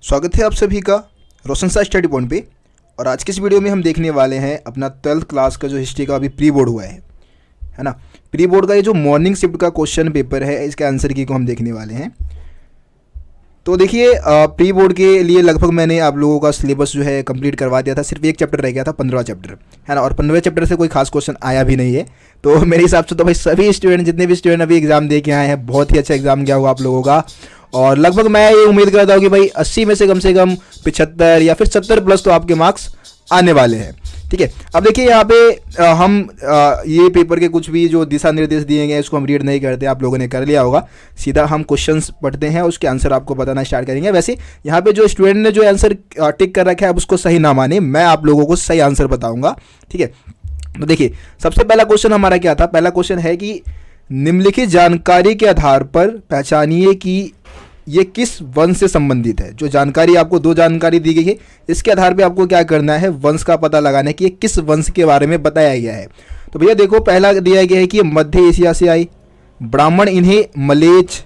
स्वागत है आप सभी का रोशन सा स्टडी पॉइंट पे। और आज की इस वीडियो में हम देखने वाले हैं अपना 12th क्लास का जो हिस्ट्री का अभी प्री बोर्ड हुआ है ना। प्री बोर्ड का ये जो मॉर्निंग शिफ्ट का क्वेश्चन पेपर है, इसके आंसर की को हम देखने वाले हैं। तो देखिए, प्री बोर्ड के लिए लगभग मैंने आप लोगों का सिलेबस जो है कंप्लीट करवा दिया था। सिर्फ एक चैप्टर रह गया था, 15वां चैप्टर है ना। और 15वें चैप्टर से कोई खास क्वेश्चन आया भी नहीं है। तो मेरे हिसाब से तो भाई सभी स्टूडेंट, जितने भी स्टूडेंट अभी एग्जाम दे के आए हैं, बहुत ही अच्छा एग्जाम गया हुआ आप लोगों का। और लगभग मैं ये उम्मीद करता हूँ कि भाई 80 में से कम 75 या फिर 70 प्लस तो आपके मार्क्स आने वाले हैं। ठीक है, अब देखिए यहाँ पे हम ये पेपर के कुछ भी जो दिशा निर्देश दिए गए इसको हम रीड नहीं करते, आप लोगों ने कर लिया होगा। सीधा हम क्वेश्चंस पढ़ते हैं, उसके आंसर आपको बताना स्टार्ट करेंगे। वैसे यहाँ पे जो स्टूडेंट ने जो आंसर टिक कर रखा है, अब उसको सही ना माने, मैं आप लोगों को सही आंसर बताऊंगा। ठीक है, तो देखिए सबसे पहला क्वेश्चन हमारा क्या था। पहला क्वेश्चन है कि निम्नलिखित जानकारी के आधार पर पहचानिए कि ये किस वंश से संबंधित है। जो जानकारी आपको दो जानकारी दी गई है, इसके आधार पे आपको क्या करना है, वंश का पता लगाना है कि ये किस वंश के बारे में बताया गया है। तो भैया देखो, पहला दिया गया है कि मध्य एशिया से आई, ब्राह्मण इन्हें मलेच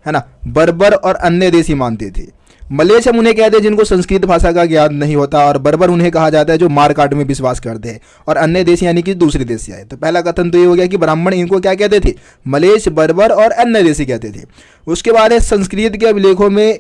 है ना, बर्बर और अन्य देशी मानते थे। मलेच हम उन्हें कहते हैं जिनको संस्कृत भाषा का ज्ञान नहीं होता, और बर्बर उन्हें कहा जाता है जो मार काट में विश्वास करते हैं, और अन्य देश यानी कि दूसरे देश से आए। तो पहला कथन तो ये हो गया कि ब्राह्मण इनको क्या कहते थे, मलेच, बर्बर और अन्य देशी कहते थे। उसके बाद है संस्कृत के अभिलेखों में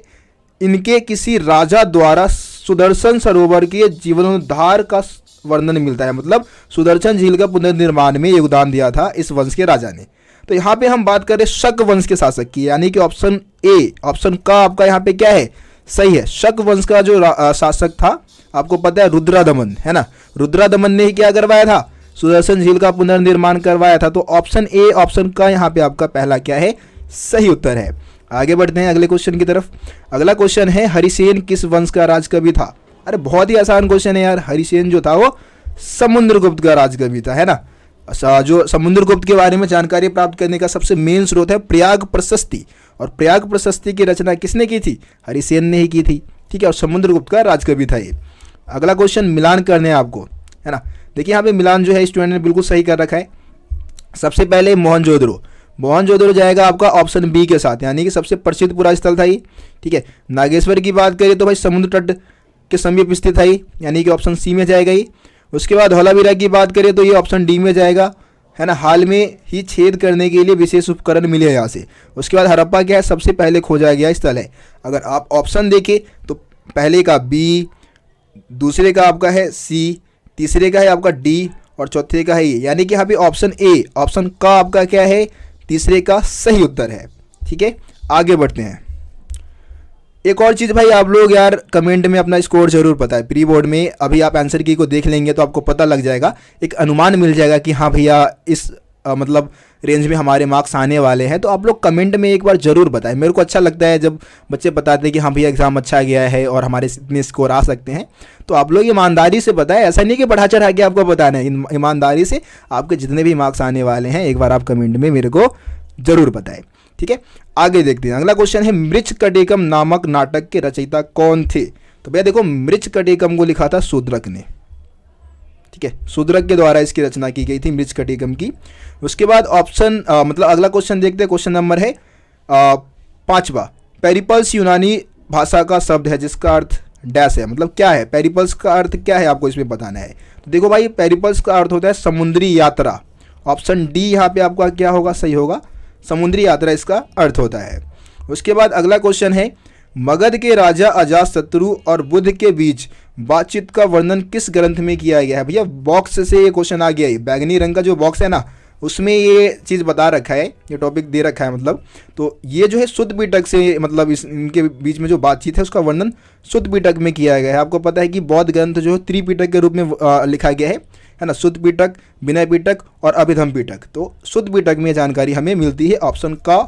इनके किसी राजा द्वारा सुदर्शन सरोवर के जीवनोद्धार का वर्णन मिलता है। मतलब सुदर्शन झील का पुनर्निर्माण में योगदान दिया था इस वंश के राजा ने। तो यहाँ पे हम बात करें शक वंश के शासक की, यानी कि ऑप्शन ए, ऑप्शन का आपका यहाँ पे क्या है, सही है। शक वंश का जो शासक था, आपको पता है रुद्रादमन है ना। रुद्रादमन ने ही क्या करवाया था, सुदर्शन झील का पुनर्निर्माण करवाया था। तो ऑप्शन ए, ऑप्शन का यहाँ पे आपका पहला क्या है, सही उत्तर है। आगे बढ़ते हैं अगले क्वेश्चन की तरफ। अगला क्वेश्चन है हरिसेन किस वंश का राजकवि था। अरे बहुत ही आसान क्वेश्चन है यार। हरिसेन जो था वो समुद्रगुप्त का राजकवि था, है ना। जो समुद्रगुप्त के बारे में जानकारी प्राप्त करने का सबसे मेन स्रोत है प्रयाग प्रशस्ति, और प्रयाग प्रशस्ति की रचना किसने की थी, हरिसेन ने ही की थी। ठीक है, और समुद्रगुप्त का राजकवि था ये। अगला क्वेश्चन मिलान करने हैं आपको, है ना। देखिए यहाँ पे मिलान जो है स्टूडेंट ने बिल्कुल सही कर रखा है। सबसे पहले मोहनजोदड़ो, मोहनजोदड़ो जाएगा आपका ऑप्शन बी के साथ, यानी कि सबसे प्रसिद्ध पुरा स्थल था ये। ठीक है, नागेश्वर की बात करें तो भाई समुद्र तट के समीप स्थित था ये, यानी कि ऑप्शन सी में जाएगा ये। उसके बाद धौलावीरा की बात करें तो ये ऑप्शन डी में जाएगा, है ना। हाल में ही छेद करने के लिए विशेष उपकरण मिले यहाँ से। उसके बाद हड़प्पा क्या है, सबसे पहले खोजा गया स्थल है। अगर आप ऑप्शन देखें तो पहले का बी, दूसरे का आपका है सी, तीसरे का है आपका डी, और चौथे का है ये, यानी कि यहाँ पे ऑप्शन ए, ऑप्शन का आपका क्या है, तीसरे का सही उत्तर है। ठीक है, आगे बढ़ते हैं। एक और चीज़ भाई, आप लोग यार कमेंट में अपना स्कोर जरूर बताएं। प्री बोर्ड में अभी आप आंसर की को देख लेंगे तो आपको पता लग जाएगा, एक अनुमान मिल जाएगा कि हाँ भैया इस मतलब रेंज में हमारे मार्क्स आने वाले हैं। तो आप लोग कमेंट में एक बार जरूर बताएं। मेरे को अच्छा लगता है जब बच्चे बताते हैं कि हाँ भैया एग्जाम अच्छा गया है और हमारे इतने स्कोर आ सकते हैं। तो आप लोग ईमानदारी से बताएं, ऐसा नहीं कि बढ़ा चढ़ा के आपको बताना है। ईमानदारी से आपके जितने भी मार्क्स आने वाले हैं एक बार आप कमेंट में मेरे को जरूर बताएं। ठीक है, आगे देखते हैं। अगला क्वेश्चन है मृच्छकटिकम नामक नाटक के रचयिता कौन थे। तो भैया देखो, मृच्छकटिकम को लिखा था शूद्रक ने। ठीक है, शूद्रक के द्वारा इसकी रचना की गई थी मृच्छकटिकम की। उसके बाद ऑप्शन मतलब अगला क्वेश्चन देखते हैं। क्वेश्चन नंबर है 5वां। पेरिपल्स यूनानी भाषा का शब्द है जिसका अर्थ डैश है। मतलब क्या है, पेरिपल्स का अर्थ क्या है, आपको इसमें बताना है। तो देखो भाई, पेरिपल्स का अर्थ होता है समुद्री यात्रा। ऑप्शन डी यहाँ पे आपका क्या होगा, सही होगा, समुद्री यात्रा इसका अर्थ होता है। उसके बाद अगला क्वेश्चन है मगध के राजा अजातशत्रु और बुद्ध के बीच बातचीत का वर्णन किस ग्रंथ में किया गया है। भैया बॉक्स से ये क्वेश्चन आ गया है, बैगनी रंग का जो बॉक्स है ना, उसमें ये चीज़ बता रखा है, ये टॉपिक दे रखा है। मतलब तो ये जो है शुद्ध पिटक से, मतलब इनके बीच में जो बातचीत है उसका वर्णन शुद्ध पिटक में किया गया है। आपको पता है कि बौद्ध ग्रंथ जो है त्रिपिटक के रूप में लिखा गया है ना, शुद्ध पिटक, विनय पिटक और अभिधम पिटक। तो शुद्ध पिटक में जानकारी हमें मिलती है। ऑप्शन का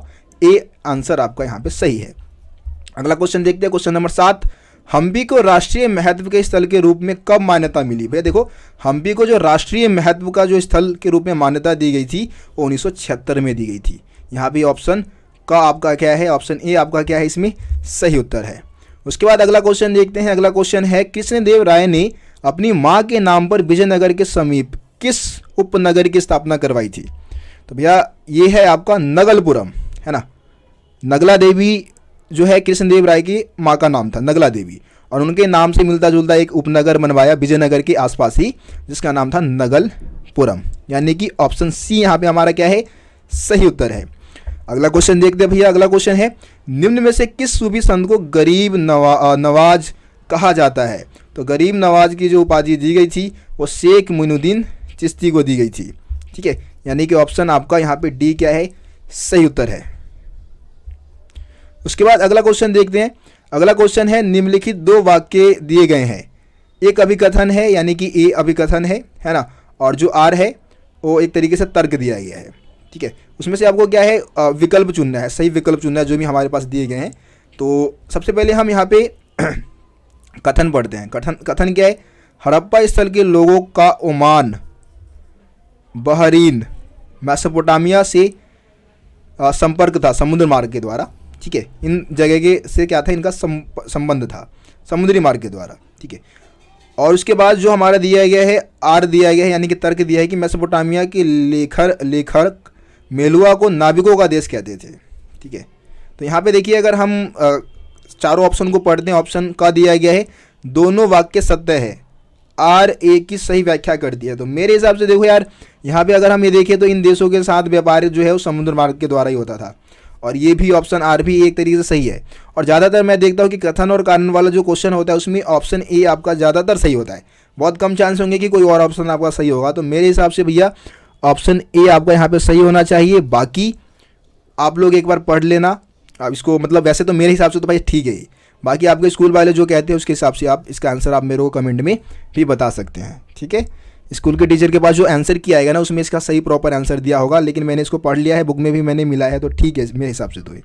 ए आंसर आपका यहाँ पे सही है। अगला क्वेश्चन देखते हैं। Question number 7। हम्पी को राष्ट्रीय महत्व के स्थल के रूप में कब मान्यता मिली। भैया देखो, हम्पी को जो राष्ट्रीय महत्व का जो स्थल के रूप में मान्यता दी गई थी वो 1976 में दी गई थी। यहाँ पे ऑप्शन का आपका क्या है, ऑप्शन ए आपका क्या है, इसमें सही उत्तर है। उसके बाद अगला क्वेश्चन देखते हैं। अगला क्वेश्चन है कृष्णदेव राय ने अपनी माँ के नाम पर विजयनगर के समीप किस उपनगर की स्थापना करवाई थी। तो भैया ये है आपका नगलपुरम, है ना। नगला देवी जो है कृष्णदेव राय की माँ का नाम था नगला देवी, और उनके नाम से मिलता जुलता एक उपनगर बनवाया विजयनगर के आसपास ही, जिसका नाम था नगलपुरम। यानी कि ऑप्शन सी यहाँ पे हमारा क्या है, सही उत्तर है। अगला क्वेश्चन देखते हैं भैया। अगला क्वेश्चन है, निम्न में से किस सूफी संत को गरीब नवाज कहा जाता है? तो गरीब नवाज की जो उपाधि दी गई थी वो शेख मोइनुद्दीन चिश्ती को दी गई थी। ठीक है, यानी कि ऑप्शन आपका यहाँ पे डी क्या है, सही उत्तर है। उसके बाद अगला क्वेश्चन देखते हैं। अगला क्वेश्चन है, निम्नलिखित दो वाक्य दिए गए हैं, एक अभिकथन है यानी कि ए अभिकथन है ना, और जो आर है वो एक तरीके से तर्क दिया गया है। ठीक है, उसमें से आपको क्या है, विकल्प चुनना है, सही विकल्प चुनना है जो भी हमारे पास दिए गए हैं। तो सबसे पहले हम यहाँ पे कथन पढ़ते हैं। कथन क्या है, हड़प्पा स्थल के लोगों का ओमान, बहरीन, मेसोपोटामिया से संपर्क था समुद्र मार्ग के द्वारा। ठीक है, इन जगह के से क्या था, इनका संबंध था समुद्री मार्ग के द्वारा। ठीक है, और उसके बाद जो हमारा दिया गया है आर दिया गया है, यानी कि तर्क दिया है कि मेसोपोटामिया के लेखक मेलुआ को नाविकों का देश कहते थे। ठीक है, तो यहाँ पे देखिए अगर हम चारों ऑप्शन को पढ़ते हैं, ऑप्शन का दिया गया है दोनों वाक्य सत्य है, आर ए की सही व्याख्या करती है। तो मेरे हिसाब से देखो यार, यहाँ पे अगर हम ये देखें तो इन देशों के साथ व्यापार जो है वो समुद्र मार्ग के द्वारा ही होता था, और ये भी ऑप्शन आर भी एक तरीके से सही है। और ज़्यादातर मैं देखता हूँ कि कथन और कारण वाला जो क्वेश्चन होता है उसमें ऑप्शन ए आपका ज़्यादातर सही होता है, बहुत कम चांस होंगे कि कोई और ऑप्शन आपका सही होगा। तो मेरे हिसाब से भैया ऑप्शन ए आपका यहाँ पे सही होना चाहिए। बाकी आप लोग एक बार पढ़ लेना अब इसको, मतलब वैसे तो मेरे हिसाब से तो भाई ठीक है ही, बाकी आपके स्कूल वाले जो कहते हैं उसके हिसाब से आप इसका आंसर आप मेरे को कमेंट में भी बता सकते हैं। ठीक है, स्कूल के टीचर के पास जो आंसर किया आएगा ना उसमें इसका सही प्रॉपर आंसर दिया होगा, लेकिन मैंने इसको पढ़ लिया है, बुक में भी मैंने मिला है, तो ठीक है मेरे हिसाब से तो ये।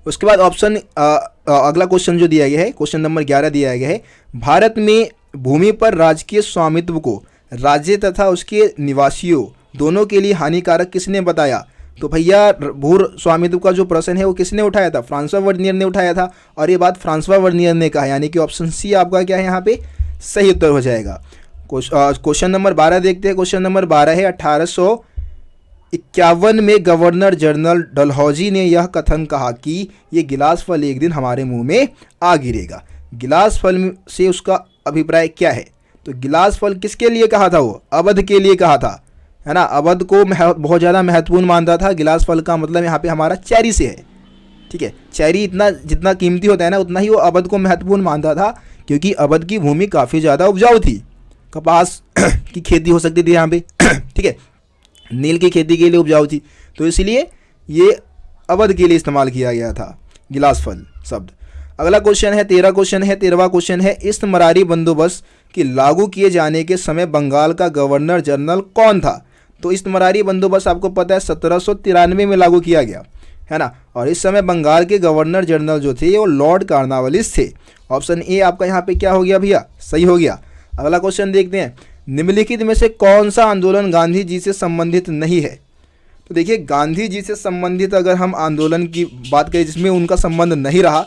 उसके बाद ऑप्शन अगला क्वेश्चन जो दिया गया है, क्वेश्चन नंबर 11 दिया गया है, भारत में भूमि पर राजकीय स्वामित्व को राज्य तथा उसके निवासियों दोनों के लिए हानिकारक किसने बताया? तो भैया भू स्वामित्व का जो प्रश्न है वो किसने उठाया था? फ्रांसवा वर्नियर ने उठाया था, और ये बात फ्रांसवा वर्नियर ने कहा, यानी कि ऑप्शन सी आपका क्या है यहाँ पे सही उत्तर हो जाएगा। क्वेश्चन नंबर 12 देखते हैं। क्वेश्चन नंबर 12 है, 1851 में गवर्नर जनरल डलहौजी ने यह कथन कहा कि ये गिलास फल एक दिन हमारे मुंह में आ गिरेगा। गिलास फल से उसका अभिप्राय क्या है? तो गिलास फल किसके लिए कहा था? वो अवध के लिए कहा था, है ना, अवध को बहुत ज़्यादा महत्वपूर्ण मानता था। गिलास फल का मतलब यहाँ पे हमारा चेरी से है। ठीक है, चेरी इतना जितना कीमती होता है ना उतना ही वो अवध को महत्वपूर्ण मानता था, क्योंकि अवध की भूमि काफ़ी ज़्यादा उपजाऊ थी, कपास की खेती हो सकती थी यहाँ पे। ठीक है, नील की खेती के लिए उपजाऊ थी, तो इसलिए ये अवध के लिए इस्तेमाल किया गया था गिलास फल शब्द। अगला क्वेश्चन है 13वां क्वेश्चन है, इस्तमरारी बंदोबस्त के लागू किए जाने के समय बंगाल का गवर्नर जनरल कौन था? तो इस्तमरारी बंदोबस्त आपको पता है 1793 में लागू किया गया, है ना, और इस समय बंगाल के गवर्नर जनरल जो थे वो लॉर्ड कार्नवालिस थे। ऑप्शन ए आपका यहाँ पे क्या हो गया भैया, सही हो गया। अगला क्वेश्चन देखते हैं, निम्नलिखित में से कौन सा आंदोलन गांधी जी से संबंधित नहीं है? तो देखिए गांधी जी से संबंधित अगर हम आंदोलन की बात करें जिसमें उनका संबंध नहीं रहा,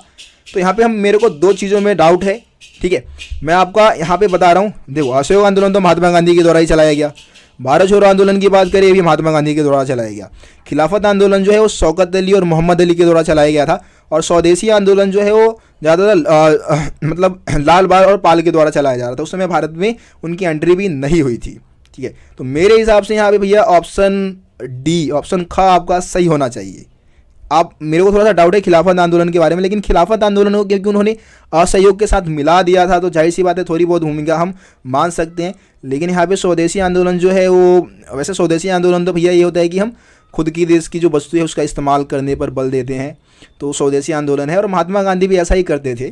तो यहाँ पे मेरे को दो चीज़ों में डाउट है। ठीक है, मैं आपका यहाँ पे बता रहा हूँ। देखो, असहयोग आंदोलन तो महात्मा गांधी के द्वारा ही चलाया गया, भारत छोड़ो आंदोलन की बात करें ये भी महात्मा गांधी के द्वारा चलाया गया, खिलाफत आंदोलन जो है वो शौकत अली और मोहम्मद अली के द्वारा चलाया गया था, और स्वदेशी आंदोलन जो है वो ज़्यादातर मतलब लाल बाल और पाल के द्वारा चलाया जा रहा था। उस समय भारत में उनकी एंट्री भी नहीं हुई थी। ठीक है, तो मेरे हिसाब से यहाँ पे भैया ऑप्शन डी, ऑप्शन ख आपका सही होना चाहिए। आप मेरे को थोड़ा सा डाउट है खिलाफत आंदोलन के बारे में, लेकिन खिलाफत आंदोलन को क्योंकि उन्होंने असहयोग के साथ मिला दिया था तो जाहिर सी बात है थोड़ी बहुत भूमिका हम मान सकते हैं। लेकिन यहाँ पे स्वदेशी आंदोलन जो है वो, वैसे स्वदेशी आंदोलन तो भैया ये होता है कि हम खुद की देश की जो वस्तु है उसका इस्तेमाल करने पर बल देते हैं, तो स्वदेशी आंदोलन है, और महात्मा गांधी भी ऐसा ही करते थे।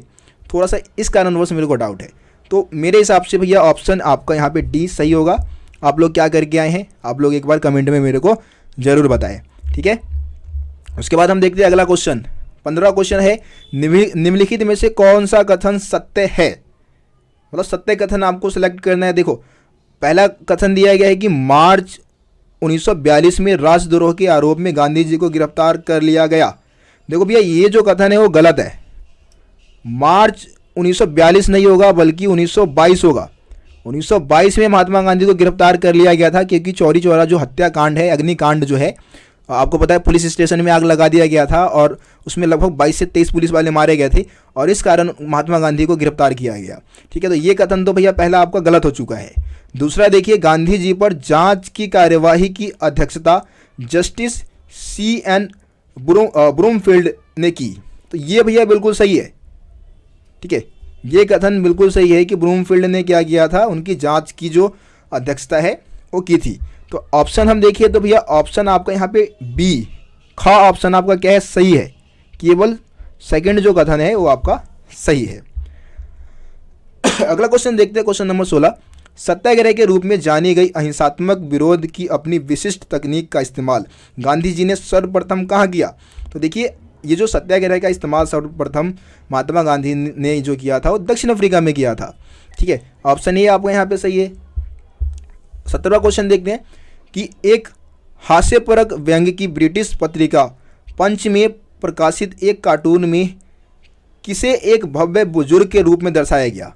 थोड़ा सा इस कारणवश मेरे को डाउट है, तो मेरे हिसाब से भैया ऑप्शन आपका यहाँ पे डी सही होगा। आप लोग क्या करके आए हैं आप लोग एक बार कमेंट में मेरे को ज़रूर बताएं। ठीक है, उसके बाद हम देखते हैं अगला क्वेश्चन। 15वां क्वेश्चन है, निम्नलिखित में से कौन सा कथन सत्य है? मतलब सत्य कथन आपको सेलेक्ट करना है। देखो, पहला कथन दिया गया है कि मार्च 1942 में राजद्रोह के आरोप में गांधी जी को गिरफ्तार कर लिया गया। देखो भैया ये जो कथन है वो गलत है। मार्च 1942 नहीं होगा बल्कि 1922 होगा। 1922 में महात्मा गांधी को गिरफ्तार कर लिया गया था, क्योंकि चौरी चौरा जो हत्याकांड है, अग्निकांड जो है, आपको पता है पुलिस स्टेशन में आग लगा दिया गया था और उसमें लगभग 22 से 23 पुलिस वाले मारे गए थे और इस कारण महात्मा गांधी को गिरफ्तार किया गया। ठीक है, तो ये कथन तो भैया पहला आपका गलत हो चुका है। दूसरा देखिए, गांधी जी पर जांच की कार्यवाही की अध्यक्षता जस्टिस CN ब्रूमफील्ड ने की, तो ये भैया बिल्कुल सही है। ठीक है, ये कथन बिल्कुल सही है कि ब्रूमफील्ड ने क्या किया था, उनकी जांच की जो अध्यक्षता है वो की थी। तो ऑप्शन हम देखिए तो भैया ऑप्शन आपका यहाँ पे बी ख ऑप्शन आपका क्या है, सही है। केवल सेकंड जो कथन है वो आपका सही है। अगला क्वेश्चन देखते हैं, क्वेश्चन नंबर 16। सत्याग्रह के रूप में जानी गई अहिंसात्मक विरोध की अपनी विशिष्ट तकनीक का इस्तेमाल गांधी जी ने सर्वप्रथम कहाँ किया? तो देखिए, ये जो सत्याग्रह का इस्तेमाल सर्वप्रथम महात्मा गांधी ने जो किया था वो दक्षिण अफ्रीका में किया था। ठीक है, ऑप्शन ए आपको यहाँ पे सही है। 17वां क्वेश्चन देखते हैं कि एक हास्यपरक व्यंग्य की ब्रिटिश पत्रिका पंच में प्रकाशित एक कार्टून में किसे एक भव्य बुजुर्ग के रूप में दर्शाया गया?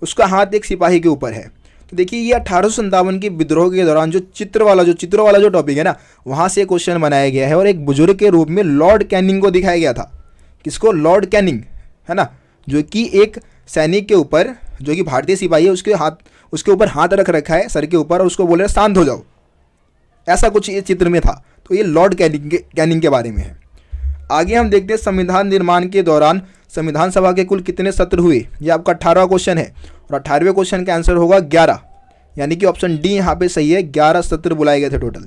उसका हाथ एक सिपाही के ऊपर है। तो देखिए, ये 1857 के विद्रोह के दौरान जो चित्रों वाला जो टॉपिक है ना, वहाँ से क्वेश्चन बनाया गया है और एक बुजुर्ग के रूप में लॉर्ड कैनिंग को दिखाया गया था। किसको? लॉर्ड कैनिंग, है ना, जो कि एक सैनिक के ऊपर, जो कि भारतीय सिपाही है, उसके ऊपर हाथ रख रखा है सर के ऊपर और उसको बोल रहे शांत हो जाओ, ऐसा कुछ ये चित्र में था। तो ये लॉर्ड कैनिंग के बारे में है। आगे हम देखते हैं, संविधान निर्माण के दौरान संविधान सभा के कुल कितने सत्र हुए? ये आपका 18वां क्वेश्चन है और 18वें क्वेश्चन का आंसर होगा 11, यानी कि ऑप्शन डी यहाँ पे सही है। 11 सत्र बुलाए गए थे टोटल।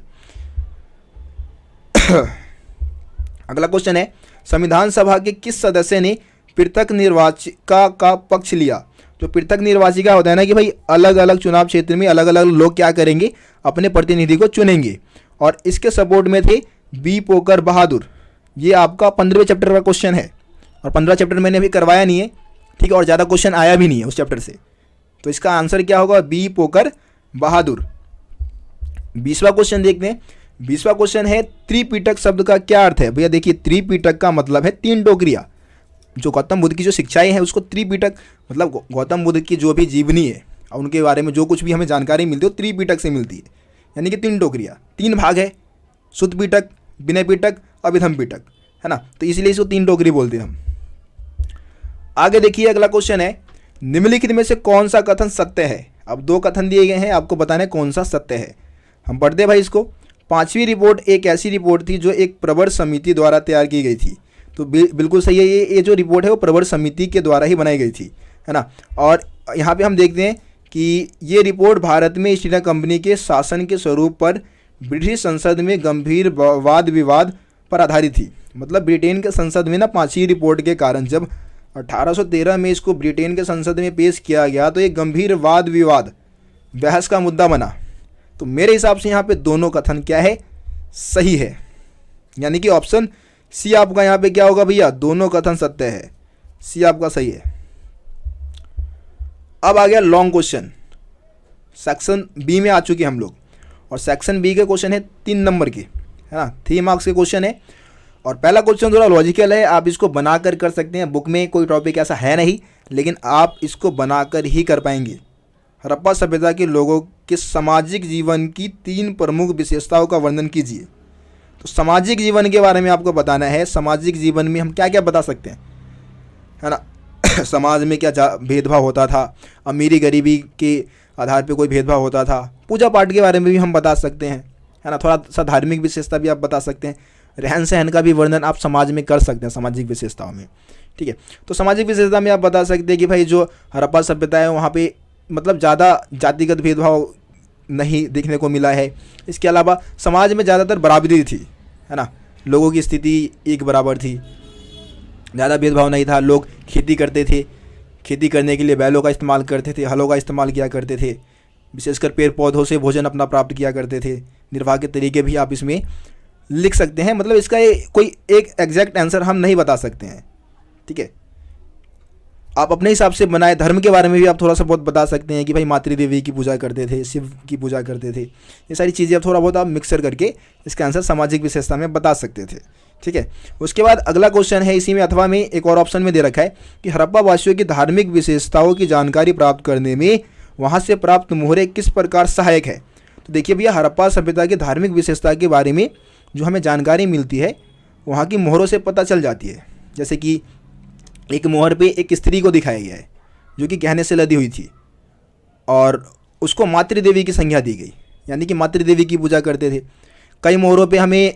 अगला क्वेश्चन है, संविधान सभा के किस सदस्य ने पृथक निर्वाचिका का पक्ष लिया? जो पृथक निर्वाचिका होता है ना कि भाई अलग अलग चुनाव क्षेत्र में अलग अलग लोग क्या करेंगे, अपने प्रतिनिधि को चुनेंगे, और इसके सपोर्ट में थे बी पोकर बहादुर। ये आपका 15वें चैप्टर का क्वेश्चन है और 15 चैप्टर मैंने अभी करवाया नहीं है, ठीक है, और ज़्यादा क्वेश्चन आया भी नहीं है उस चैप्टर से। तो इसका आंसर क्या होगा? बी पोकर बहादुर। 20वां क्वेश्चन देखते हैं। 20वां क्वेश्चन है, त्रिपिटक शब्द का क्या अर्थ है? भैया देखिए, त्रिपिटक का मतलब है 3 टोकरियाँ। जो गौतम बुद्ध की जो शिक्षाएं हैं उसको त्रिपिटक, मतलब गौतम बुद्ध की जो भी जीवनी है और उनके बारे में जो कुछ भी हमें जानकारी मिलती है वो त्रिपिटक से मिलती है, यानी कि 3 टोकरियाँ, 3 भाग है, शुद्ध पिटक, विनय पिटक, अभिधम पिटक, है ना, तो इसलिए इसको 3 टोकरी बोलते हैं हम। आगे देखिए, अगला क्वेश्चन है, निम्नलिखित में से कौन सा कथन सत्य है? अब 2 कथन दिए गए हैं, आपको बताना है कौन सा सत्य है। हम पढ़ते हैं भाई इसको। 5वीं रिपोर्ट एक ऐसी रिपोर्ट थी जो एक प्रवर समिति द्वारा तैयार की गई थी। तो बिल्कुल सही है, ये जो रिपोर्ट है वो प्रवर समिति के द्वारा ही बनाई गई थी, है ना। और यहाँ पे हम देखते हैं कि ये रिपोर्ट भारत में ईस्ट इंडिया कंपनी के शासन के स्वरूप पर ब्रिटिश संसद में गंभीर वाद विवाद पर आधारित थी। मतलब ब्रिटेन के संसद में ना 5वीं रिपोर्ट के कारण जब 1813 में इसको ब्रिटेन के संसद में पेश किया गया तो एक गंभीर वाद विवाद बहस का मुद्दा बना। तो मेरे हिसाब से यहाँ पे दोनों कथन क्या है? सही है, यानी कि ऑप्शन सी आपका यहाँ पे क्या होगा भैया? दोनों कथन सत्य है, सी आपका सही है। अब आ गया लॉन्ग क्वेश्चन, सेक्शन बी में आ चुके हम लोग, और सेक्शन बी के क्वेश्चन है 3 नंबर के, है ना, 3 मार्क्स के क्वेश्चन है। और पहला क्वेश्चन थोड़ा लॉजिकल है, आप इसको बनाकर कर सकते हैं। बुक में कोई टॉपिक ऐसा है नहीं, लेकिन आप इसको बनाकर ही कर पाएंगे। हड़प्पा सभ्यता के लोगों के सामाजिक जीवन की 3 प्रमुख विशेषताओं का वर्णन कीजिए। तो सामाजिक जीवन के बारे में आपको बताना है। सामाजिक जीवन में हम क्या क्या बता सकते हैं, है ना। समाज में क्या भेदभाव होता था, अमीरी गरीबी के आधार पे कोई भेदभाव होता था। पूजा पाठ के बारे में भी हम बता सकते हैं, है ना। थोड़ा सा धार्मिक विशेषता भी आप बता सकते हैं। रहन सहन का भी वर्णन आप समाज में कर सकते हैं, सामाजिक विशेषताओं में, ठीक है। तो सामाजिक विशेषता में आप बता सकते हैं कि भाई जो हड़प्पा सभ्यता है वहाँ पे मतलब ज़्यादा जातिगत भेदभाव नहीं देखने को मिला है। इसके अलावा समाज में ज़्यादातर बराबरी थी, है ना, लोगों की स्थिति एक बराबर थी, ज़्यादा भेदभाव नहीं था। लोग खेती करते थे, खेती करने के लिए बैलों का इस्तेमाल करते थे, हलों का इस्तेमाल किया करते थे। विशेषकर पेड़ पौधों से भोजन अपना प्राप्त किया करते थे। निर्वाह के तरीके भी आप इसमें लिख सकते हैं। मतलब इसका कोई एक एग्जैक्ट आंसर हम नहीं बता सकते हैं, ठीक है। आप अपने हिसाब से बनाए। धर्म के बारे में भी आप थोड़ा सा बहुत बता सकते हैं कि भाई मातृ देवी की पूजा करते थे, शिव की पूजा करते थे। ये सारी चीज़ें आप थोड़ा बहुत आप मिक्सर करके इसका आंसर सामाजिक विशेषता में बता सकते थे, ठीक है। उसके बाद अगला क्वेश्चन है इसी में, अथवा में एक और ऑप्शन में दे रखा है कि हड़प्पा वासियों की धार्मिक विशेषताओं की जानकारी प्राप्त करने में वहाँ से प्राप्त मोहरे किस प्रकार सहायक है। तो देखिए भैया, हड़प्पा सभ्यता की धार्मिक विशेषता के बारे में जो हमें जानकारी मिलती है वहाँ की मोहरों से पता चल जाती है। जैसे कि एक मोहर पे एक स्त्री को दिखाया गया है जो कि गहने से लदी हुई थी और उसको मातृदेवी की संज्ञा दी गई, यानी कि मातृदेवी की पूजा करते थे। कई मोहरों पे हमें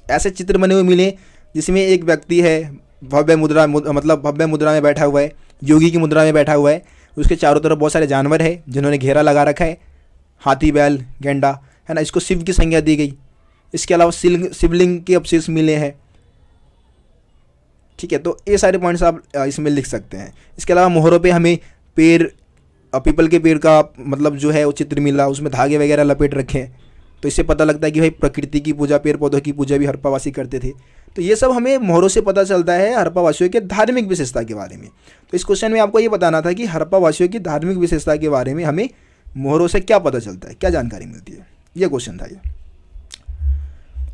ऐसे चित्र बने हुए मिले जिसमें एक व्यक्ति है भव्य मुद्रा मतलब भव्य मुद्रा में बैठा हुआ है, योगी की मुद्रा में बैठा हुआ है। उसके चारों तरफ बहुत सारे जानवर है जिन्होंने घेरा लगा रखा है, हाथी, बैल, गेंडा, है ना। इसको शिव की संज्ञा दी गई। इसके अलावा शिवलिंग के अवशेष मिले हैं। ठीक है, तो ये सारे पॉइंट्स आप इसमें लिख सकते हैं। इसके अलावा मोहरों पे हमें पेड़, पीपल के पेड़ का मतलब जो है वो चित्र मिला, उसमें धागे वगैरह लपेट रखे हैं। तो इससे पता लगता है कि भाई प्रकृति की पूजा, पेड़ पौधों की पूजा भी हड़प्पावासी करते थे। तो ये सब हमें मोहरों से पता चलता है हड़प्पावासियों के धार्मिक विशेषता के बारे में। तो इस क्वेश्चन में आपको ये बताना था कि हड़प्पावासियों की धार्मिक विशेषता के बारे में हमें मोहरों से क्या पता चलता है, क्या जानकारी मिलती है। ये क्वेश्चन था ये।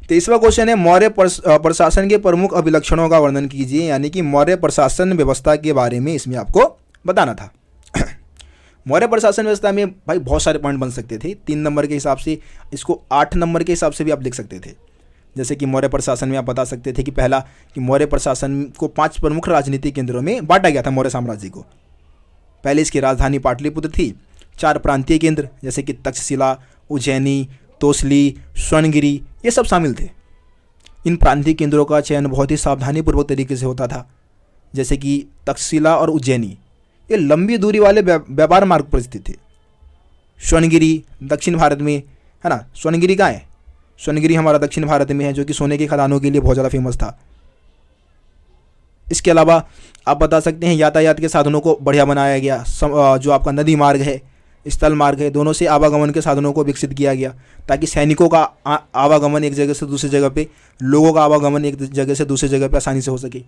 23वां क्वेश्चन है मौर्य प्रशासन के प्रमुख अभिलक्षणों का वर्णन कीजिए, यानी कि मौर्य प्रशासन व्यवस्था के बारे में इसमें आपको बताना था। मौर्य प्रशासन व्यवस्था में भाई बहुत सारे पॉइंट बन सकते थे। 3 नंबर के हिसाब से, इसको 8 नंबर के हिसाब से भी आप लिख सकते थे। जैसे कि मौर्य प्रशासन में आप बता सकते थे कि पहला कि मौर्य प्रशासन को 5 प्रमुख राजनीतिक केंद्रों में बांटा गया था मौर्य साम्राज्य को। पहले इसकी राजधानी पाटलिपुत्र थी। 4 प्रांतीय केंद्र जैसे कि तक्षशिला, उज्जैनी, तोसली, स्वर्णगिरी, ये सब शामिल थे। इन प्रांतीय केंद्रों का चयन बहुत ही सावधानीपूर्वक तरीके से होता था। जैसे कि तक्षशिला और उज्जैनी ये लंबी दूरी वाले व्यापार मार्ग पर स्थित थे। स्वर्णगिरी दक्षिण भारत में, है ना। स्वर्णगिरी कहाँ है? स्वर्णगिरी हमारा दक्षिण भारत में है, जो कि सोने के खदानों के लिए बहुत ज़्यादा फेमस था। इसके अलावा आप बता सकते हैं यातायात के साधनों को बढ़िया बनाया गया। जो आपका नदी मार्ग है, स्थल मार्ग है, दोनों से आवागमन के साधनों को विकसित किया गया ताकि सैनिकों का आवागमन एक जगह से दूसरी जगह पे, लोगों का आवागमन एक जगह से दूसरी जगह पे आसानी से हो सके।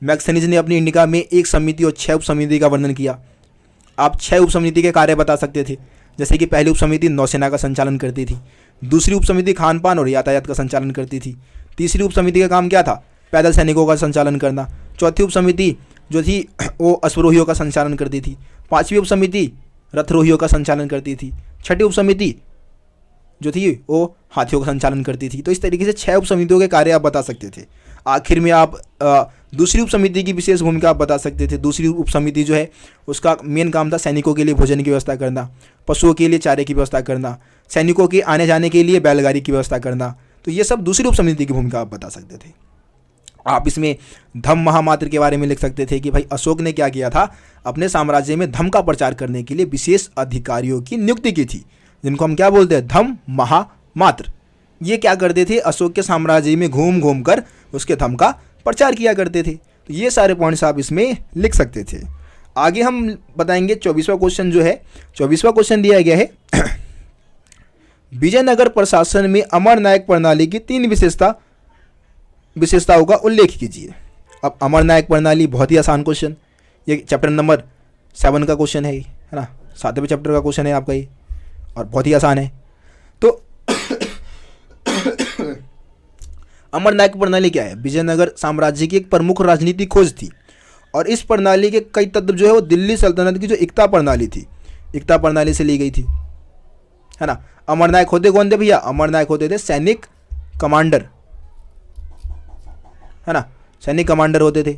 मैक्सनीज ने अपनी इंडिका में एक समिति और 6 उप समिति का वर्णन किया। आप 6 उप समिति के कार्य बता सकते थे। जैसे कि पहली उप समिति नौसेना का संचालन करती थी, दूसरी उप समिति खान पान और यातायात का संचालन करती थी, तीसरी उप समिति का काम क्या था? पैदल सैनिकों का संचालन करना, चौथी उप समिति जो थी वो अश्वरोहियों का संचालन करती थी, पाँचवीं उप समिति रथरोहियों का संचालन करती थी, छठी उप समिति जो थी वो हाथियों का संचालन करती थी। तो इस तरीके से 6 उप समितियों के कार्य आप बता सकते थे। आखिर में आप दूसरी उप समिति की विशेष भूमिका आप बता सकते थे। दूसरी उप समिति जो है उसका मेन काम था सैनिकों के लिए भोजन की व्यवस्था करना, पशुओं के लिए चारे की व्यवस्था करना, सैनिकों के आने जाने के लिए बैलगाड़ी की व्यवस्था करना। तो ये सब दूसरी उप समिति की भूमिका आप बता सकते थे। आप इसमें धम्म महामात्र के बारे में लिख सकते थे कि भाई अशोक ने क्या किया था, अपने साम्राज्य में धम्म का प्रचार करने के लिए विशेष अधिकारियों की नियुक्ति की थी, जिनको हम क्या बोलते हैं? धम्म महामात्र। ये क्या करते थे? अशोक के साम्राज्य में घूम घूम कर उसके धम्म का प्रचार किया करते थे। तो ये सारे पॉइंट्स आप इसमें लिख सकते थे। आगे हम बताएंगे 24वां क्वेश्चन जो है। 24वां क्वेश्चन दिया गया है विजयनगर प्रशासन में अमर नायक प्रणाली की 3 विशेषताओं का उल्लेख कीजिए। अब अमर नायक प्रणाली बहुत ही आसान क्वेश्चन, ये चैप्टर नंबर 7 का क्वेश्चन है ना, 7वें चैप्टर का क्वेश्चन है आपका ये, और बहुत ही आसान है। तो अमर नायक प्रणाली क्या है? विजयनगर साम्राज्य की एक प्रमुख राजनीतिक खोज थी और इस प्रणाली के कई तत्व जो है वो दिल्ली सल्तनत की जो एकता प्रणाली थी, एकता प्रणाली से ली गई थी, है ना। अमर नायक होते कौन थे भैया? अमर नायक होते थे सैनिक कमांडर, है ना, सैनिक कमांडर होते थे।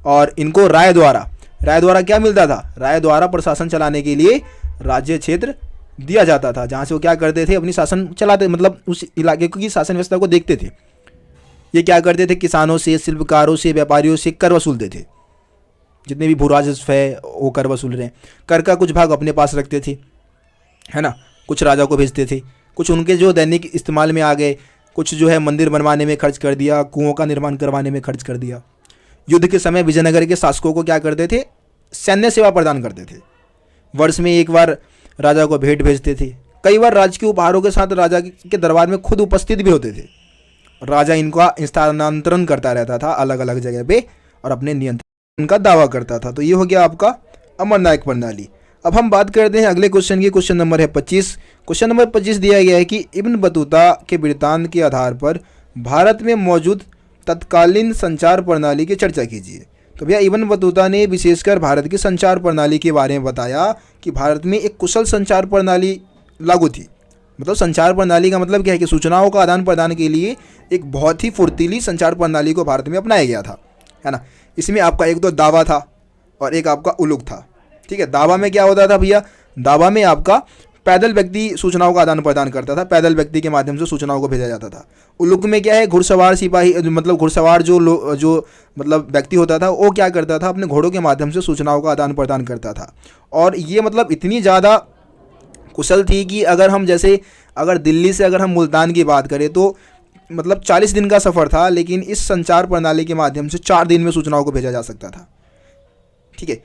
और इनको राय द्वारा क्या मिलता था? राय द्वारा प्रशासन चलाने के लिए राज्य क्षेत्र दिया जाता था, जहाँ से वो क्या करते थे? अपनी शासन चलाते, मतलब उस इलाके की शासन व्यवस्था को देखते थे। ये क्या करते थे? किसानों से, शिल्पकारों से, व्यापारियों से कर वसूलते थे। जितने भी भू राजस्व है वो कर वसूल रहे हैं। कर का कुछ भाग अपने पास रखते थे, है ना, कुछ राजा को भेजते थे, कुछ उनके जो दैनिक इस्तेमाल में आ गए, कुछ जो है मंदिर बनवाने में खर्च कर दिया, कुओं का निर्माण करवाने में खर्च कर दिया। युद्ध के समय विजयनगर के शासकों को क्या करते थे? सैन्य सेवा प्रदान करते थे। वर्ष में एक बार राजा को भेंट भेजते थे। कई बार राजकीय उपहारों के साथ राजा के दरबार में खुद उपस्थित भी होते थे। राजा इनका स्थानांतरण करता रहता था अलग अलग जगह पे और अपने नियंत्रण का दावा करता था। तो ये हो गया आपका अमर नायक प्रणाली। अब हम बात करते हैं अगले क्वेश्चन की। क्वेश्चन नंबर है 25। क्वेश्चन नंबर 25 दिया गया है कि इब्न बतूता के वृत्तांत के आधार पर भारत में मौजूद तत्कालीन संचार प्रणाली की चर्चा कीजिए। तो भैया इब्न बतूता ने विशेषकर भारत की संचार प्रणाली के बारे में बताया कि भारत में एक कुशल संचार प्रणाली लागू थी। मतलब संचार प्रणाली का मतलब क्या है कि सूचनाओं का आदान प्रदान के लिए एक बहुत ही फुर्तीली संचार प्रणाली को भारत में अपनाया गया था, है ना। इसमें आपका एक तो दावा था और एक आपका उलूक था, ठीक है। दावा में क्या होता था भैया, दावा में आपका पैदल व्यक्ति सूचनाओं का आदान प्रदान करता था, पैदल व्यक्ति के माध्यम से सूचनाओं को भेजा जाता था। उलूक में क्या है, घुड़सवार सिपाही मतलब घुड़सवार जो मतलब व्यक्ति होता था वो क्या करता था, अपने घोड़ों के माध्यम से सूचनाओं का आदान प्रदान करता था। और ये मतलब इतनी ज़्यादा कुशल थी कि अगर हम जैसे अगर दिल्ली से अगर हम मुल्तान की बात करें तो मतलब 40 दिन का सफ़र था, लेकिन इस संचार प्रणाली के माध्यम से 4 दिन में सूचनाओं को भेजा जा सकता था, ठीक है।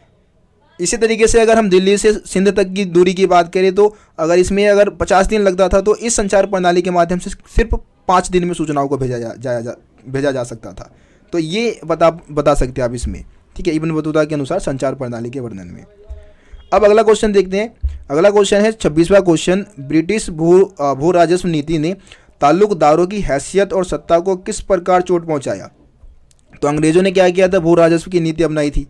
इसी तरीके से अगर हम दिल्ली से सिंध तक की दूरी की बात करें तो अगर इसमें अगर 50 दिन लगता था तो इस संचार प्रणाली के माध्यम से सिर्फ 5 दिन में सूचनाओं को भेजा जा सकता था। तो ये बता सकते हैं आप इसमें, ठीक है, इब्न बतूता के अनुसार संचार प्रणाली के वर्णन में। अब अगला क्वेश्चन देखते हैं। अगला क्वेश्चन है 26वां क्वेश्चन, ब्रिटिश भू राजस्व नीति ने ताल्लुकदारों की हैसियत और सत्ता को किस प्रकार चोट पहुंचाया। तो अंग्रेजों ने क्या किया था, भू राजस्व की नीति अपनाई थी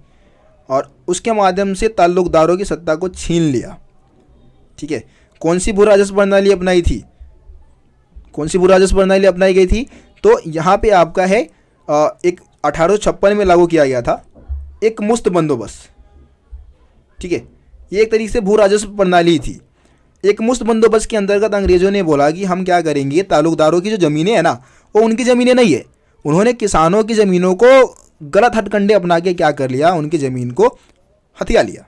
और उसके माध्यम से ताल्लुकदारों की सत्ता को छीन लिया, ठीक है। कौन सी भू राजस्व प्रणाली अपनाई थी, कौन सी भू राजस्व प्रणाली अपनाई गई थी, तो यहाँ पे आपका है एक 1856 में लागू किया गया था एक मुश्त बंदोबस्त, ठीक है। ये एक तरीके से भू राजस्व प्रणाली थी। एक मुश्त बंदोबस्त के अंतर्गत अंग्रेजों ने बोला कि हम क्या करेंगे, ताल्लुकदारों की जो ज़मीनें हैं ना वो उनकी ज़मीनें नहीं है, उन्होंने किसानों की ज़मीनों को गलत हथकंडे अपना के क्या कर लिया, उनकी ज़मीन को हथिया लिया,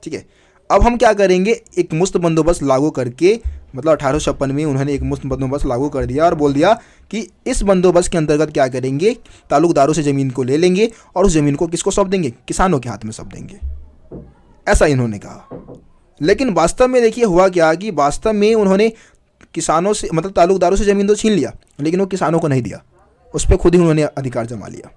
ठीक है। अब हम क्या करेंगे, एक मुश्त बंदोबस्त लागू करके मतलब 1856 में उन्होंने एक मुश्त बंदोबस्त लागू कर दिया और बोल दिया कि इस बंदोबस्त के अंतर्गत क्या करेंगे, ताल्लुकदारों से ज़मीन को ले लेंगे और उस ज़मीन को किसको सौंप देंगे, किसानों के हाथ में सौंप देंगे, ऐसा इन्होंने कहा। लेकिन वास्तव में देखिए हुआ क्या कि वास्तव में उन्होंने किसानों से मतलब ताल्लुकदारों से ज़मीन तो छीन लिया, लेकिन वो किसानों को नहीं दिया, उस पर खुद ही उन्होंने अधिकार जमा लिया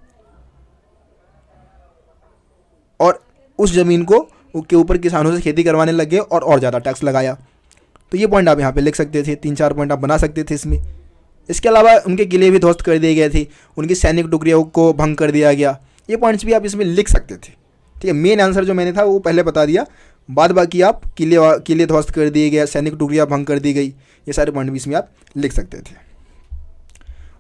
और उस ज़मीन को के ऊपर किसानों से खेती करवाने लगे और ज़्यादा टैक्स लगाया। तो ये पॉइंट आप यहाँ पे लिख सकते थे, 3-4 पॉइंट आप बना सकते थे इसमें। इसके अलावा उनके किले भी ध्वस्त कर दिए गए थे, उनकी सैनिक टुकड़ियों को भंग कर दिया गया, ये पॉइंट्स भी आप इसमें लिख सकते थे, ठीक है। मेन आंसर जो मैंने था वो पहले बता दिया, बाद बाकी आप किले ध्वस्त कर दिए गए, सैनिक टुकड़ियाँ भंग कर दी गई, ये सारे पॉइंट भी इसमें आप लिख सकते थे।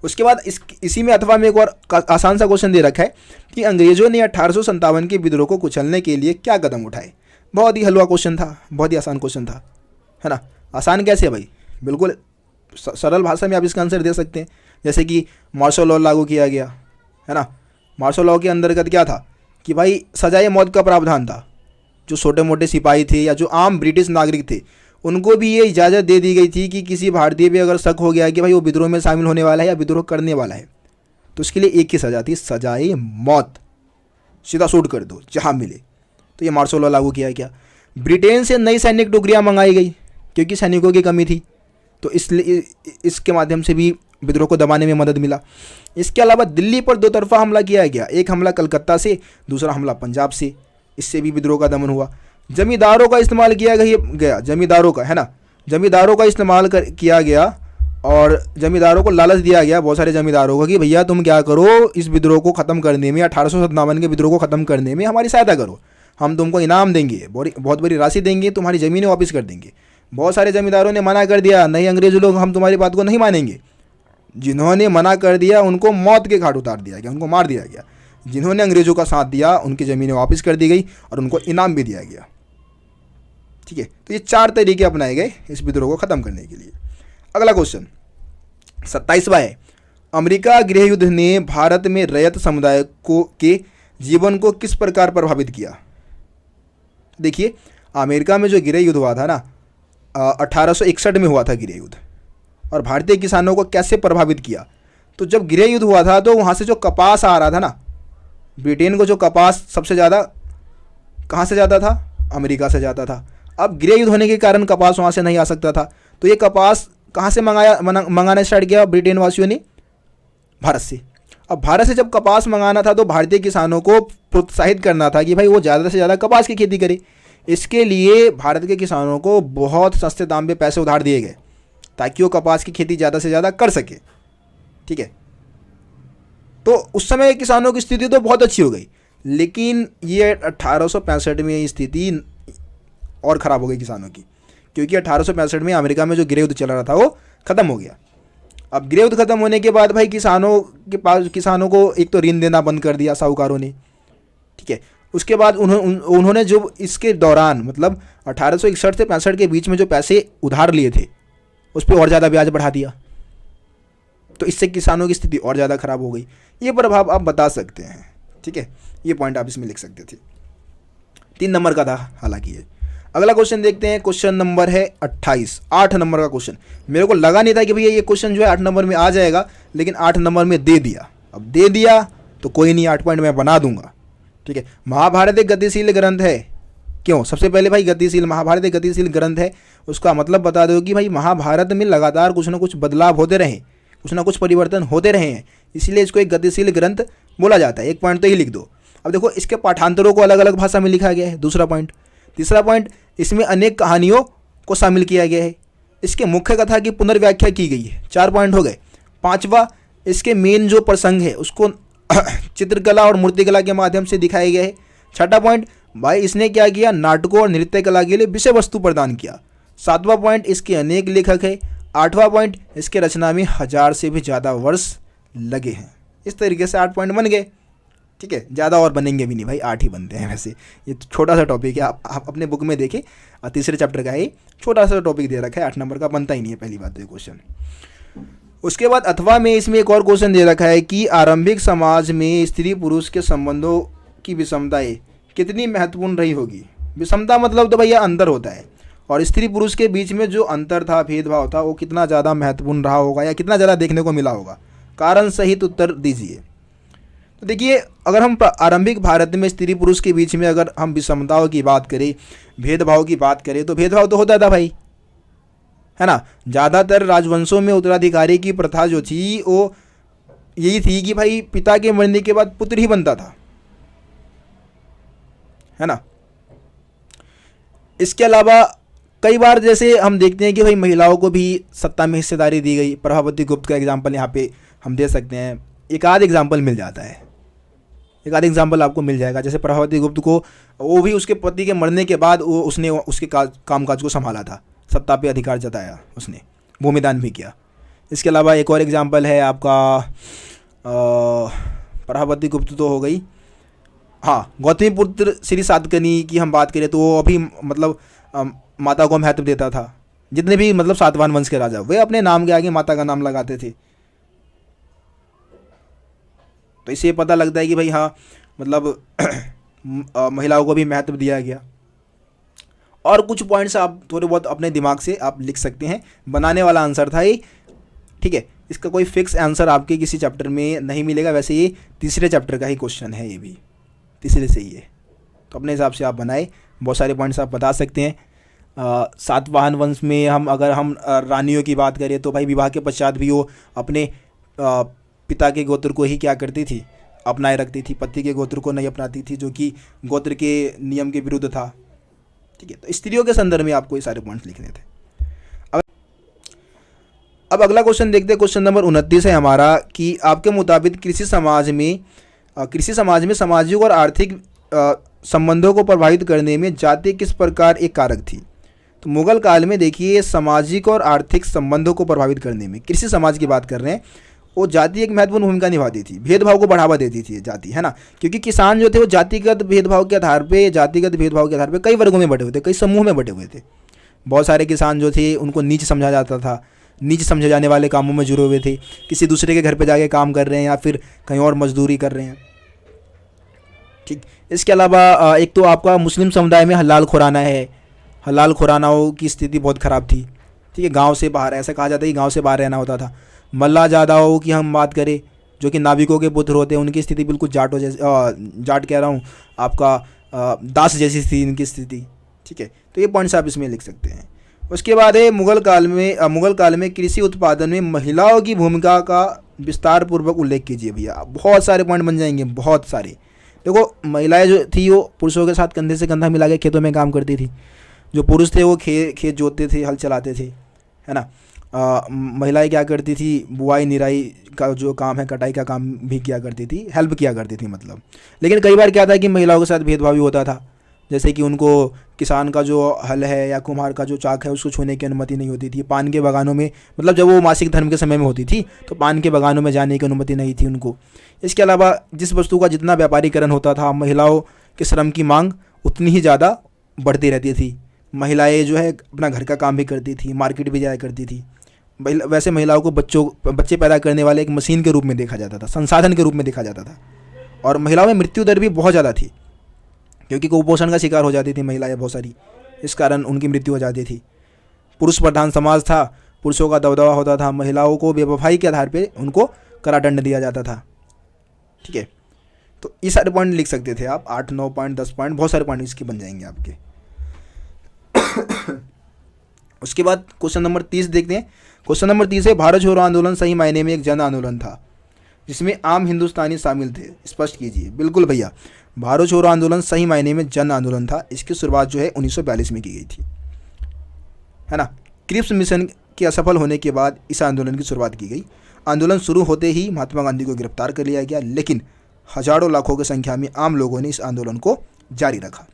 उसके बाद इसी में अथवा में एक और आसान सा क्वेश्चन दे रखा है कि अंग्रेजों ने 1857 के विद्रोह को कुचलने के लिए क्या कदम उठाए। बहुत ही हलवा क्वेश्चन था, बहुत ही आसान क्वेश्चन था, है ना। आसान कैसे है भाई, बिल्कुल सरल भाषा में आप इसका आंसर दे सकते हैं। जैसे कि मार्शल लॉ लागू किया गया, है ना। मार्शल लॉ के अंतर्गत क्या था कि भाई सजाए मौत का प्रावधान था। जो छोटे मोटे सिपाही थे या जो आम ब्रिटिश नागरिक थे उनको भी ये इजाज़त दे दी गई थी कि किसी भारतीय पे अगर शक हो गया कि भाई वो विद्रोह में शामिल होने वाला है या विद्रोह करने वाला है तो उसके लिए एक ही सज़ा थी, सजाए मौत, सीधा शूट कर दो जहाँ मिले। तो ये मार्शल लॉ लागू किया गया। ब्रिटेन से नई सैनिक टुकड़ियाँ मंगाई गई क्योंकि सैनिकों की कमी थी, तो इसलिए इसके माध्यम से भी विद्रोह को दबाने में मदद मिला। इसके अलावा दिल्ली पर 2 तरफा हमला किया गया, एक हमला कलकत्ता से, दूसरा हमला पंजाब से, इससे भी विद्रोह का दमन हुआ। जमींदारों का इस्तेमाल किया गया, जमींदारों का, है ना, जमींदारों का इस्तेमाल किया गया और जमींदारों को लालच दिया गया, बहुत सारे जमींदारों को, कि भैया तुम क्या करो, इस विद्रोह को ख़त्म करने में, 1857 के विद्रोह को ख़त्म करने में हमारी सहायता करो, हम तुमको इनाम देंगे, बहुत बड़ी राशि देंगे, तुम्हारी ज़मीनें वापस कर देंगे। बहुत सारे जमींदारों ने मना कर दिया, नहीं अंग्रेज लोग हम तुम्हारी बात को नहीं मानेंगे। जिन्होंने मना कर दिया उनको मौत के घाट उतार दिया गया, उनको मार दिया गया। जिन्होंने अंग्रेजों का साथ दिया उनकी ज़मीनें वापस कर दी गई और उनको इनाम भी दिया गया, ठीक है। तो ये 4 तरीके अपनाए गए इस विद्रोह को ख़त्म करने के लिए। अगला क्वेश्चन 27वां है, अमेरिका गृह युद्ध ने भारत में रैयत समुदाय के जीवन को किस प्रकार प्रभावित किया। देखिए अमेरिका में जो गृह युद्ध हुआ था ना 1861 में हुआ था गृह युद्ध, और भारतीय किसानों को कैसे प्रभावित किया। तो जब गृह युद्ध हुआ था तो वहाँ से जो कपास आ रहा था ना, ब्रिटेन को जो कपास सबसे ज़्यादा कहाँ से जाता था, अमेरिका से जाता था। अब गृह युद्ध होने के कारण कपास वहाँ से नहीं आ सकता था, तो ये कपास कहाँ से मंगाना स्टार्ट किया ब्रिटेन वासियों ने, भारत से। अब भारत से जब कपास मंगाना था तो भारतीय किसानों को प्रोत्साहित करना था कि भाई वो ज़्यादा से ज़्यादा कपास की खेती करे। इसके लिए भारत के किसानों को बहुत सस्ते दाम पे पैसे उधार दिए गए ताकि वो कपास की खेती ज़्यादा से ज़्यादा कर सके, ठीक है। तो उस समय किसानों की स्थिति तो बहुत अच्छी हो गई, लेकिन ये 1865 में स्थिति और ख़राब हो गई किसानों की, क्योंकि 1865 में अमेरिका में जो गृह युद्ध चल रहा था वो ख़त्म हो गया। अब गृह युद्ध खत्म होने के बाद भाई किसानों को एक तो ऋण देना बंद कर दिया साहूकारों ने, ठीक है। उसके बाद उन्होंने जो इसके दौरान मतलब 1861 से 65 के बीच में जो पैसे उधार लिए थे उस पर और ज़्यादा ब्याज बढ़ा दिया, तो इससे किसानों की स्थिति और ज़्यादा खराब हो गई। ये प्रभाव आप बता सकते हैं, ठीक है, ये पॉइंट आप इसमें लिख सकते थे। 3 नंबर का था हालांकि ये। अगला क्वेश्चन देखते हैं, क्वेश्चन नंबर है 28, 8 नंबर का क्वेश्चन। मेरे को लगा नहीं था कि भैया ये क्वेश्चन जो है 8 नंबर में आ जाएगा, लेकिन 8 नंबर में दे दिया। अब दे दिया तो कोई नहीं, 8 पॉइंट मैं बना दूंगा, ठीक है। महाभारत एक गतिशील ग्रंथ है, क्यों? सबसे पहले भाई गतिशील, महाभारत एक गतिशील ग्रंथ है, उसका मतलब बता दो कि भाई महाभारत में लगातार कुछ ना कुछ बदलाव होते रहे, कुछ ना कुछ परिवर्तन होते रहे हैं, इसलिए इसको एक गतिशील ग्रंथ बोला जाता है। 1 पॉइंट तो ही लिख दो। अब देखो इसके पाठांतरों को अलग अलग भाषा में लिखा गया है, दूसरा पॉइंट। तीसरा पॉइंट, इसमें अनेक कहानियों को शामिल किया गया है। इसके मुख्य कथा की पुनर्व्याख्या की गई है, 4 पॉइंट हो गए। 5वां, इसके मेन जो प्रसंग है उसको चित्रकला और मूर्तिकला के माध्यम से दिखाया गया है। 6वां पॉइंट, भाई इसने क्या किया, नाटकों और नृत्य कला के लिए विषय वस्तु प्रदान किया। 7वां पॉइंट, इसके अनेक लेखक है। 8वां पॉइंट, इसके रचना में 1000 से भी ज़्यादा वर्ष लगे हैं। इस तरीके से 8 पॉइंट बन गए, ठीक है। ज़्यादा और बनेंगे भी नहीं भाई, 8 ही बनते हैं। वैसे ये छोटा सा टॉपिक है, आप अपने बुक में देखें, तीसरे चैप्टर का है, छोटा सा टॉपिक दे रखा है, 8 नंबर का बनता ही नहीं है, पहली बात तो ये क्वेश्चन। उसके बाद अथवा में इसमें एक और क्वेश्चन दे रखा है कि आरंभिक समाज में स्त्री पुरुष के संबंधों की विषमताएं कितनी महत्वपूर्ण रही होगी। विषमता मतलब तो भैया अंतर होता है, और स्त्री पुरुष के बीच में जो अंतर था, भेदभाव था, वो कितना ज़्यादा महत्वपूर्ण रहा होगा या कितना ज़्यादा देखने को मिला होगा। कारण सहित उत्तर दीजिए। तो देखिए, अगर हम आरंभिक भारत में स्त्री पुरुष के बीच में अगर हम विषमताओं की बात करें, भेदभाव की बात करें, तो भेदभाव तो होता था भाई, है ना। ज़्यादातर राजवंशों में उत्तराधिकारी की प्रथा जो थी वो यही थी कि भाई पिता के मरने के बाद पुत्र ही बनता था, है ना। इसके अलावा कई बार जैसे हम देखते हैं कि भाई महिलाओं को भी सत्ता में हिस्सेदारी दी गई। प्रभावती गुप्त का एग्जाम्पल यहाँ पे हम दे सकते हैं, एक आध एग्जाम्पल मिल जाता है, एक आध एग्जाम्पल आपको मिल जाएगा। जैसे प्रभावती गुप्त को, वो भी उसके पति के मरने के बाद उसने उसके कामकाज को संभाला था, सत्ता पे अधिकार जताया, उसने भूमिदान भी किया। इसके अलावा एक और एग्जाम्पल है आपका, प्रभावती गुप्त तो हो गई, हाँ, गौतमी पुत्र श्री सातकर्णी की हम बात करें तो वो अभी मतलब माता को महत्व देता था। जितने भी मतलब सातवाहन वंश के राजा, वे अपने नाम के आगे माता का नाम लगाते थे। तो इससे पता लगता है कि भाई हाँ, मतलब महिलाओं को भी महत्व दिया गया। और कुछ पॉइंट्स आप थोड़े बहुत अपने दिमाग से आप लिख सकते हैं, बनाने वाला आंसर था ये, ठीक है। इसका कोई फिक्स आंसर आपके किसी चैप्टर में नहीं मिलेगा। वैसे ये तीसरे चैप्टर का ही क्वेश्चन है, ये भी तीसरे से ही है, तो अपने हिसाब से आप बनाए, बहुत सारे पॉइंट्स आप बता सकते हैं। सातवाहन वंश में अगर हम रानियों की बात करें तो भाई विवाह के पश्चात भी वो अपने पिता के गोत्र को ही क्या करती थी, अपनाए रखती थी, पति के गोत्र को नहीं अपनाती थी, जो कि गोत्र के नियम के विरुद्ध था, ठीक है। तो स्त्रियों के संदर्भ में आपको ये सारे पॉइंट्स लिखने थे। अब अगला क्वेश्चन देखते हैं, क्वेश्चन नंबर 29 है हमारा कि आपके मुताबिक कृषि समाज में सामाजिक और आर्थिक संबंधों को प्रभावित करने में जाति किस प्रकार एक कारक थी। तो मुगल काल में देखिए, सामाजिक और आर्थिक संबंधों को प्रभावित करने में कृषि समाज की बात कर रहे हैं, वो जाति एक महत्वपूर्ण भूमिका निभाती थी, भेदभाव को बढ़ावा देती थी जाति, है ना। क्योंकि किसान जो थे वो जातिगत भेदभाव के आधार पे कई वर्गों में बटे हुए थे, कई समूह में बटे हुए थे। बहुत सारे किसान जो थे उनको नीच समझा जाता था, नीच समझे जाने वाले कामों में जुड़े हुए थे, किसी दूसरे के घर पे जाके काम कर रहे हैं या फिर कहीं और मजदूरी कर रहे हैं, ठीक। इसके अलावा एक तो आपका मुस्लिम समुदाय में हलाल खुराना है, हलाल खुरानाओं की स्थिति बहुत ख़राब थी, ठीक है। गांव से बाहर, ऐसा कहा जाता है कि गांव से बाहर रहना होता था। मल्ला जादाओं की हम बात करें, जो कि नाविकों के पुत्र होते हैं, उनकी स्थिति बिल्कुल जाट कह रहा हूँ, आपका दास जैसी थी इनकी स्थिति, ठीक है। तो ये पॉइंट्स आप इसमें लिख सकते हैं। उसके बाद है मुगल काल में कृषि उत्पादन में महिलाओं की भूमिका का विस्तार पूर्वक उल्लेख कीजिए। भैया बहुत सारे पॉइंट बन जाएंगे, बहुत सारे। देखो, महिलाएं जो थी वो पुरुषों के साथ कंधे से कंधा मिला के खेतों में काम करती थी। जो पुरुष थे वो खेत जोतते थे, हल चलाते थे, है ना। महिलाएं क्या करती थी, बुआई निराई का जो काम है, कटाई का काम भी किया करती थी, हेल्प किया करती थी मतलब। लेकिन कई बार क्या था कि महिलाओं के साथ भेदभाव भी होता था। जैसे कि उनको किसान का जो हल है या कुम्हार का जो चाक है उसको छूने की अनुमति नहीं होती थी। पान के बागानों में, मतलब जब वो मासिक धर्म के समय में होती थी तो पान के बागानों में जाने की अनुमति नहीं थी उनको। इसके अलावा जिस वस्तु का जितना व्यापारीकरण होता था, महिलाओं के श्रम की मांग उतनी ही ज़्यादा बढ़ती रहती थी। महिलाएं जो है अपना घर का काम भी करती थी, मार्केट भी जाया करती थी। वैसे महिलाओं को बच्चे पैदा करने वाले एक मशीन के रूप में देखा जाता था, संसाधन के रूप में देखा जाता था। और महिलाओं में मृत्यु दर भी बहुत ज़्यादा थी, क्योंकि कुपोषण का शिकार हो जाती थी महिलाएं बहुत सारी, इस कारण उनकी मृत्यु हो जाती थी। पुरुष प्रधान समाज था, पुरुषों का दबदबा होता था, महिलाओं को बेवफाई के आधार पर उनको करादंड दिया जाता था। ठीक है, तो ये सारे पॉइंट लिख सकते थे आप, 8, 9 पॉइंट, 10 पॉइंट, बहुत सारे पॉइंट इसके बन जाएंगे आपके। उसके बाद क्वेश्चन नंबर 30 देखते हैं। क्वेश्चन नंबर 30 है, भारत छोड़ो आंदोलन सही मायने में एक जन आंदोलन था जिसमें आम हिंदुस्तानी शामिल थे, स्पष्ट कीजिए। बिल्कुल भैया, भारत छोड़ो आंदोलन सही मायने में जन आंदोलन था। इसकी शुरुआत जो है 1942 में की गई थी, है ना। क्रिप्स मिशन के असफल होने के बाद इस आंदोलन की शुरुआत की गई। आंदोलन शुरू होते ही महात्मा गांधी को गिरफ्तार कर लिया गया, लेकिन हजारों लाखों की संख्या में आम लोगों ने इस आंदोलन को जारी रखा।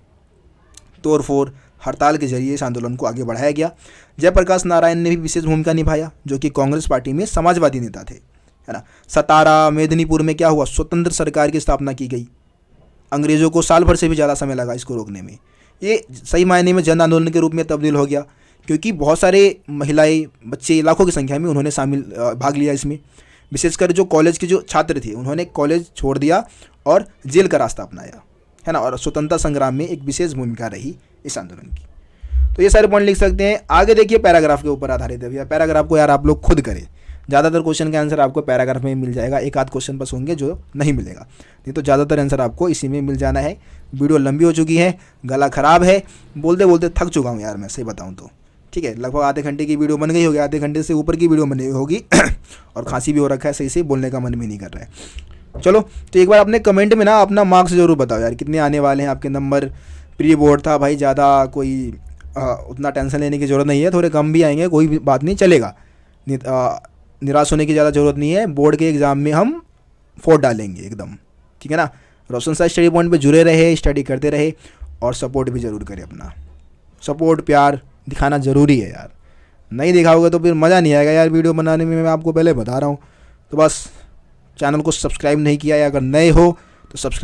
तोड़फोड़ हड़ताल के जरिए इस आंदोलन को आगे बढ़ाया गया। जयप्रकाश नारायण ने भी विशेष भूमिका निभाया, जो कि कांग्रेस पार्टी में समाजवादी नेता थे, है ना। सतारा, मेदिनीपुर में क्या हुआ, स्वतंत्र सरकार की स्थापना की गई। अंग्रेज़ों को साल भर से भी ज़्यादा समय लगा इसको रोकने में। ये सही मायने में जन आंदोलन के रूप में तब्दील हो गया, क्योंकि बहुत सारे महिलाएं, बच्चे, लाखों की संख्या में उन्होंने भाग लिया इसमें। विशेषकर जो कॉलेज के जो छात्र थे उन्होंने कॉलेज छोड़ दिया और जेल का रास्ता अपनाया, है ना। और स्वतंत्रता संग्राम में एक विशेष भूमिका रही इस आंदोलन की। तो ये सारे पॉइंट लिख सकते हैं। आगे देखिए, पैराग्राफ के ऊपर आधारित है भैया। पैराग्राफ को यार आप लोग खुद करें, ज़्यादातर क्वेश्चन का आंसर आपको पैराग्राफ में मिल जाएगा। एक आध क्वेश्चन बस होंगे जो नहीं मिलेगा, नहीं तो ज़्यादातर आंसर आपको इसी में मिल जाना है। वीडियो लंबी हो चुकी है, गला ख़राब है, बोलते बोलते थक चुका हूँ यार मैं, सही बताऊँ तो। ठीक है, लगभग आधे घंटे की वीडियो बन गई होगी, आधे घंटे से ऊपर की वीडियो बनी होगी और खांसी भी हो रखा है, सही से बोलने का मन भी नहीं कर रहा है। चलो, तो एक बार अपने कमेंट में ना अपना मार्क्स जरूर बताओ यार, कितने आने वाले हैं आपके नंबर। प्री बोर्ड था भाई, ज़्यादा कोई उतना टेंशन लेने की ज़रूरत नहीं है, थोड़े कम भी आएंगे, कोई भी बात नहीं, चलेगा। निराश होने की ज़्यादा ज़रूरत नहीं है। बोर्ड के एग्ज़ाम में हम 4 डालेंगे एकदम, ठीक है ना। रोशन साइंस स्टडी पॉइंट पे जुड़े रहे, स्टडी करते रहे और सपोर्ट भी ज़रूर करें। अपना सपोर्ट, प्यार दिखाना ज़रूरी है यार। नहीं दिखाओगे तो फिर मज़ा नहीं आएगा यार वीडियो बनाने में, मैं आपको पहले बता रहा हूँ। तो बस चैनल को सब्सक्राइब नहीं किया है, अगर नए हो तो सब्सक्राइब